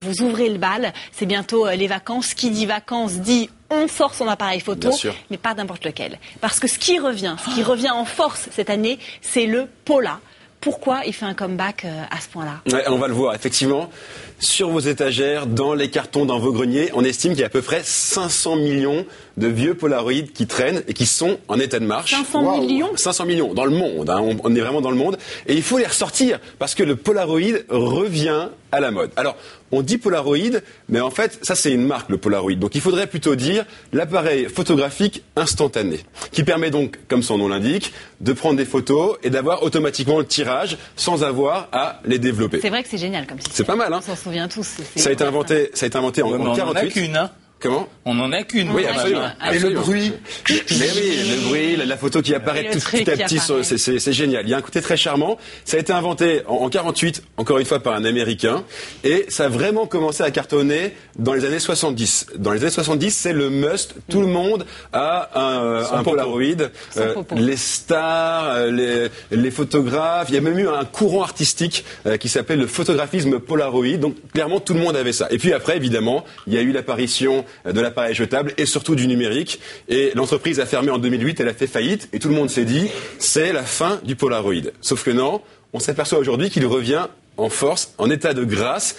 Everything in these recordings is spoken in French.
Vous ouvrez le bal, c'est bientôt les vacances. Qui dit vacances dit on sort son appareil photo, mais pas n'importe lequel. Parce que ce qui revient en force cette année, c'est le Pola. Pourquoi il fait un comeback à ce point-là? Ouais, on va le voir, effectivement. Sur vos étagères, dans les cartons, dans vos greniers, on estime qu'il y a à peu près 500 millions de vieux Polaroids qui traînent et qui sont en état de marche. 500 millions 500 millions, dans le monde, hein, on est vraiment dans le monde. Et il faut les ressortir, parce que le Polaroid revient à la mode. Alors, on dit Polaroid, mais en fait, ça c'est une marque, le Polaroid. Donc il faudrait plutôt dire l'appareil photographique instantané, qui permet donc, comme son nom l'indique, de prendre des photos et d'avoir automatiquement le tirage sans avoir à les développer. C'est vrai que c'est génial comme système. C'est pas mal, hein. On s'en souvient tous. Ça a été inventé en 48. On en a qu'une, hein. Comment? On en a qu'une. Oui, absolument. Et le bruit. Mais oui, le bruit, la photo qui apparaît petit à petit, c'est génial. Il y a un côté très charmant. Ça a été inventé en 48, encore une fois par un Américain, et ça a vraiment commencé à cartonner dans les années 70. Dans les années 70, c'est le must. Tout le monde a un Polaroid. Les stars, les photographes. Il y a même eu un courant artistique qui s'appelle le photographisme Polaroid. Donc clairement, tout le monde avait ça. Et puis après, évidemment, il y a eu l'apparition de l'appareil jetable et surtout du numérique. Et l'entreprise a fermé en 2008, elle a fait faillite et tout le monde s'est dit c'est la fin du Polaroid. Sauf que non, on s'aperçoit aujourd'hui qu'il revient en force, en état de grâce,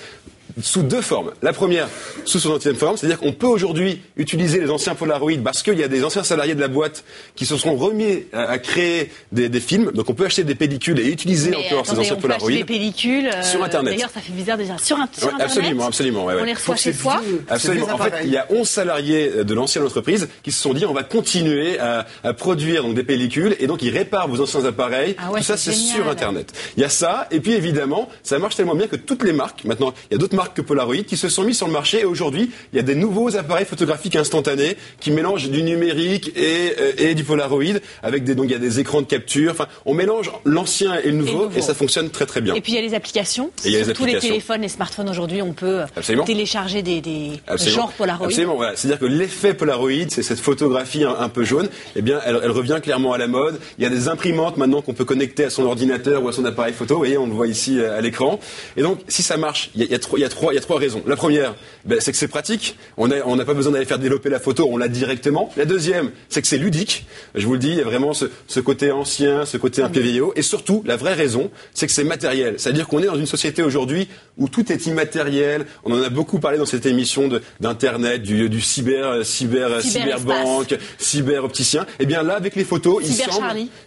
sous deux formes. La première, sous son ancienne forme, c'est-à-dire qu'on peut aujourd'hui utiliser les anciens Polaroid parce qu'il y a des anciens salariés de la boîte qui se sont remis à créer des films. Donc on peut acheter des pellicules et utiliser encore ces anciens Polaroid. Des pellicules sur Internet. D'ailleurs, ça fait bizarre de dire sur Internet. Absolument. Ouais. On les reçoit chez soi. Absolument. En fait, il y a 11 salariés de l'ancienne entreprise qui se sont dit on va continuer à produire donc des pellicules et donc ils réparent vos anciens appareils. Tout ça, c'est sur Internet. Il y a ça et puis évidemment, ça marche tellement bien que toutes les marques, maintenant, il y a d'autres marques que Polaroid qui se sont mis sur le marché et aujourd'hui il y a des nouveaux appareils photographiques instantanés qui mélangent du numérique et du Polaroid avec donc il y a des écrans de capture. Enfin, on mélange l'ancien et le nouveau et ça fonctionne très très bien. Et puis il y a les applications. Sur tous les téléphones, les smartphones aujourd'hui, on peut télécharger des genres Polaroid. Absolument. Voilà. C'est-à-dire que l'effet Polaroid, c'est cette photographie un peu jaune. Eh bien, elle revient clairement à la mode. Il y a des imprimantes maintenant qu'on peut connecter à son ordinateur ou à son appareil photo. Vous voyez, on le voit ici à l'écran. Et donc, si ça marche, il y a trois raisons. La première, c'est que c'est pratique. On n'a pas besoin d'aller faire développer la photo, on l'a directement. La deuxième, c'est que c'est ludique. Je vous le dis, il y a vraiment ce côté ancien, ce côté un peu vieillot. Et surtout, la vraie raison, c'est que c'est matériel. C'est-à-dire qu'on est dans une société aujourd'hui où tout est immatériel. On en a beaucoup parlé dans cette émission d'Internet, du cyberbanque, cyberopticien. Eh bien là, avec les photos,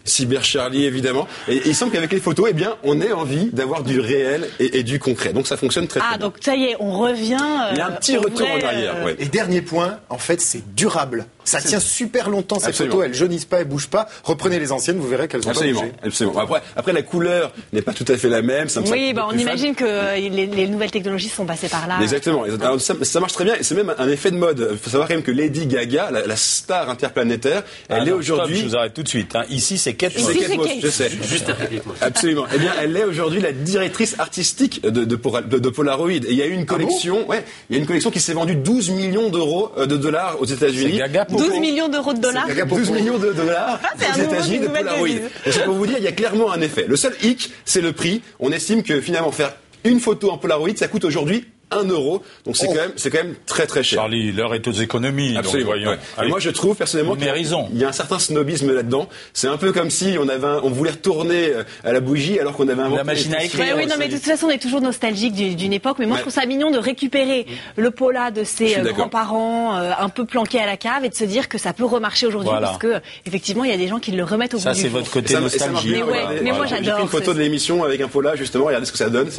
Cyber Charlie, évidemment. Et il semble qu'avec les photos, eh bien, on ait envie d'avoir du réel et du concret. Donc ça fonctionne très bien. Ah, donc ça y est, on revient. Il y a un petit retour en arrière. Ouais. Et dernier point, en fait, c'est durable. Ça tient super longtemps, ces photos, elles jaunissent pas, elles bougent pas. Reprenez les anciennes, vous verrez qu'elles ont pas bougé. Absolument. Après, la couleur n'est pas tout à fait la même. On imagine que les nouvelles technologies sont passées par là. Exactement. Alors, ça marche très bien et c'est même un effet de mode. Il faut savoir quand même que Lady Gaga, la star interplanétaire, elle est aujourd'hui... Je vous arrête tout de suite. Hein. Ici, c'est Kate Moss. Je sais. Juste après Kate Moss. Absolument. Eh bien, elle est aujourd'hui la directrice artistique de Polaroid. Et il y a eu une collection, il y a une collection qui s'est vendue 12 millions de dollars aux États-Unis. 12 millions d'euros de dollars. 12 millions de dollars aux États-Unis de Polaroid. C'est pour vous dire, il y a clairement un effet. Le seul hic, c'est le prix. On estime que finalement faire une photo en Polaroid, ça coûte aujourd'hui 1 euro. Donc c'est quand même très très cher. Charlie, l'heure est aux économies. Absolument. Donc, voyons. Et moi je trouve personnellement qu'il y a un certain snobisme là-dedans. C'est un peu comme si on voulait retourner à la bougie alors qu'on avait inventé la machine à écrire. Oui, non, mais de toute façon on est toujours nostalgique d'une époque. Mais moi je trouve ça mignon de récupérer le Pola de ses grands-parents un peu planqué à la cave et de se dire que ça peut remarcher aujourd'hui parce que effectivement il y a des gens qui le remettent au bout du jour. Ça c'est votre côté nostalgie. Mais moi j'adore. J'ai pris une photo de l'émission avec un Pola justement. Regardez ce que ça donne.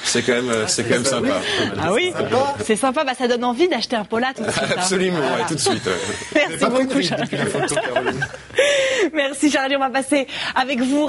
C'est quand même sympa. Ah oui, c'est sympa, ça donne envie d'acheter un Pola tout de suite. Absolument, tout de suite. Merci beaucoup, Charlie. Merci Charlie, on va passer avec vous.